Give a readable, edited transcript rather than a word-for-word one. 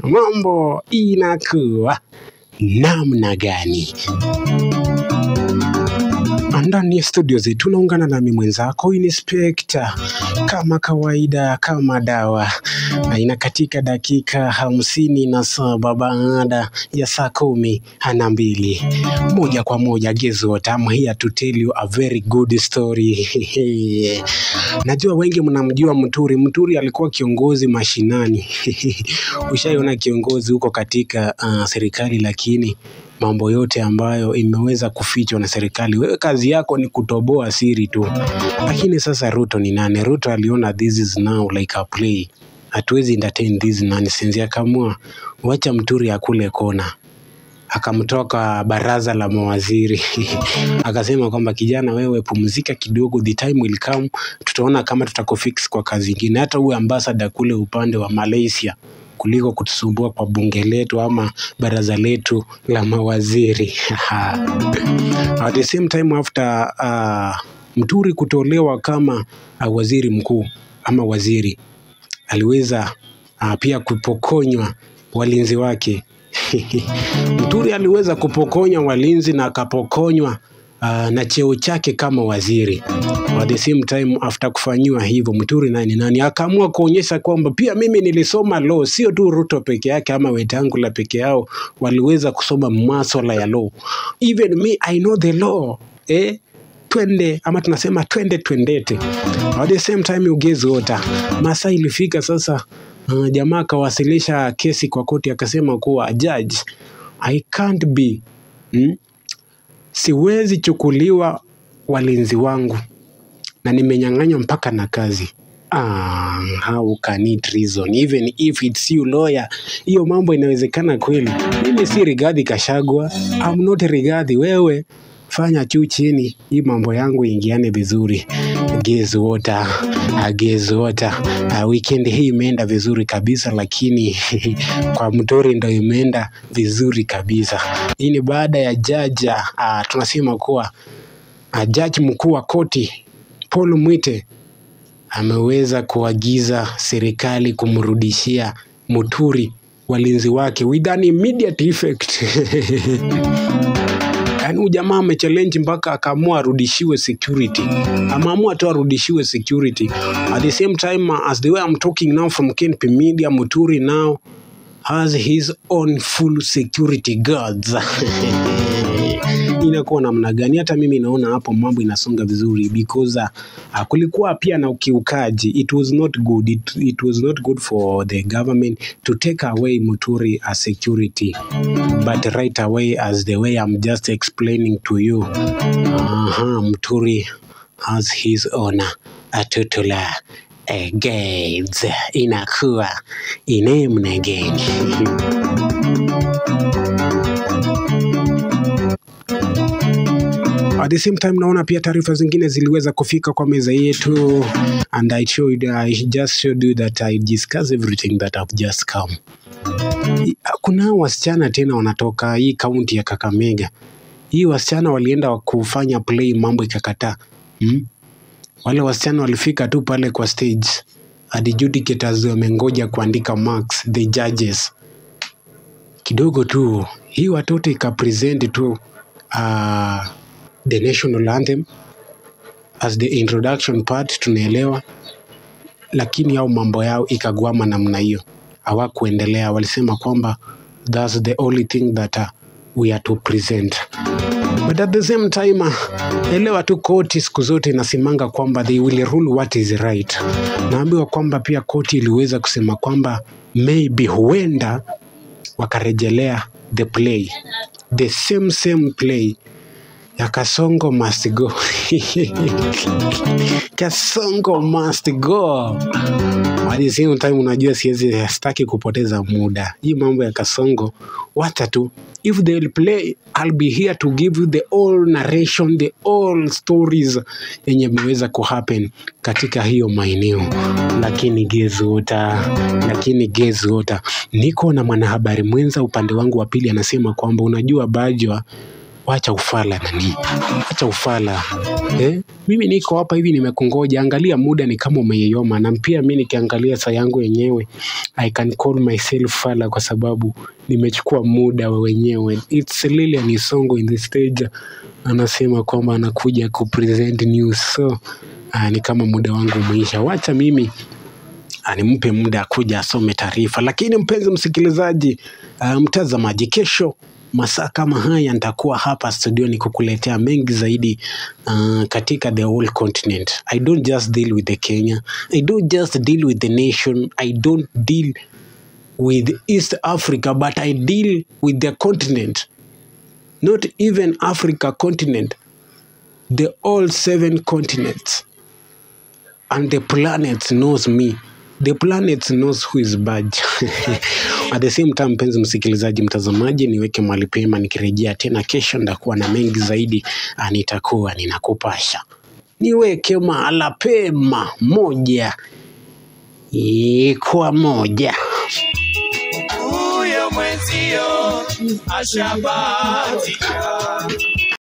Mambo inakuwa namna gani? Ndani ya studio zetu tunaungana nami mwenzako Inspector kama kawaida, kama dawa. Inakatika dakika 57 baada ya saa 12. Moja kwa moja Gezo, I'm here to tell you a very good story. Najua wengi mnamjua Muturi. Muturi alikuwa kiongozi mashinani. Ushaiona kiongozi huko katika serikali, lakini mambo yote ambayo imeweza kufichwa na serikali, wewe kazi yako ni kutoboa siri tu. Lakini sasa Ruto ni nani? Ruto aliona this is now like a play. Hatuwezi entertain this nonsense. Akaamua wacha Muturi akule kona. Akamtoka baraza la mawaziri. Akasema kwamba kijana, wewe pumzika kidogo, the time will come, tutaona kama tutakufix kwa kazi nyingine. Hata uwe ambassador kule upande wa Malaysia kuliko kutusumbua kwa bunge letu ama baraza letu la mawaziri. At the same time after Muturi kutolewa kama waziri mkuu ama waziri, aliweza pia kupokonywa walinzi wake. Muturi aliweza kupokonywa walinzi na akapokonywa na cheo chake kama waziri. At the same time after kufanywa hivyo, Muturi nani akaamua kuonyesha kwamba pia mimi nilisoma law. Sio tu Ruto peke yake ama Wetangula peke yao waliweza kusoma masuala ya law. Even me, I know the law. Twende ama tunasema twendete. At the same time Gezo, masaa ilifika sasa, jamaa akawasilisha kesi kwa koti. Akasema kuwa judge, I can't be siwezi chukuliwa walinzi wangu na nimenyang'anywa mpaka na kazi. How can it reason? Even if it's you lawyer, hiyo mambo inawezekana kweli? Mimi si Rigathi Gachagua. I'm not Rigathi. Wewe fanya juu chini, hii mambo yangu ingiane vizuri. Gezo, weekend hii imeenda vizuri kabisa, lakini kwa Muturi ndio imeenda vizuri kabisa. Hii ni baada ya jaja, tunasema kuwa jaji mkuu wa koti Paul Mwite ameweza kuagiza serikali kumrudishia Muturi walinzi wake with an immediate effect. Yaani jamaa amechallenge mpaka akaamua arudishiwe security. Ameamua tu arudishiwe security. At the same time, as the way I'm talking now from KNP Media, Muturi now has his own full security guards. Inakuwa namna gani? Hata mimi naona hapo mambo inasonga vizuri because kulikuwa pia na ukiukaji. It was not good. It was not good for the government to take away Muturi as security. But right away, as the way I'm just explaining to you, Muturi has his own atutula guides. Inakuwa namna gani? At the same time naona pia taarifa zingine ziliweza kufika kwa meza yetu, and I just showed you that I discuss everything that have just come. Kuna wasichana tena wanatoka hii kaunti ya Kakamega. Hii wasichana walienda kufanya play, mambo ikakataa. Wale wasichana walifika tu pale kwa stage, adjudicators wamengoja kuandika marks, the judges. Kidogo tu hii watoto ikapresent tu the national anthem as the introduction part, tunaelewa, lakini hao mambo yao ikagwama namna hiyo, hawakuendelea. Walisema kwamba that's the only thing that we are to present. But at the same time, elewa tu koti siku zote inasimanga kwamba they will rule what is right. Naambiwa kwamba pia koti iliweza kusema kwamba maybe huenda wakarejelea the play, the same play ya Kasongo must go. Kasongo must go. At the same time unajua sitaki kupoteza muda. Hii mambo ya Kasongo wacha tu. If they will play, I'll be here to give you the all narration, the all stories yenye imeweza kuhappen katika hiyo maeneo. Lakini Gezo, niko na mwanahabari mwenza upande wangu wa pili, anasema kwamba unajua Bajwa Wacha ufala nani? Wacha ufala. Mimi niko hapa hivi nimekungoja. Angalia muda ni kama umeyoma, na pia mimi nikiangalia saa yangu yenyewe I can call myself fala kwa sababu nimechukua muda wenyewe. It's Lilian Isongo in the stage. Anasema kwamba anakuja kupresent news. So ni kama muda wangu umeisha. Wacha mimi nimpe muda akuja asome taarifa. Lakini mpenzi msikilizaji, mtazamaji, kesho masaa kama haya nitakuwa hapa studio ni kukuletea mengi zaidi katika the whole continent. I don't just deal with the Kenya. I don't just deal with the nation. I don't deal with East Africa, but I deal with the continent. Not even Africa continent. The all 7 continents. And the planet knows me. The planet knows who is bad. At the same time, mpenzi msikilizaji, mtazamaji, niweke mahali pema, nikirejea tena kesho ndakuwa na mengi zaidi, nitakuwa ninakupasha. Niweke mahala pema moja kwa moja. Huyo mwenzio ashabatika.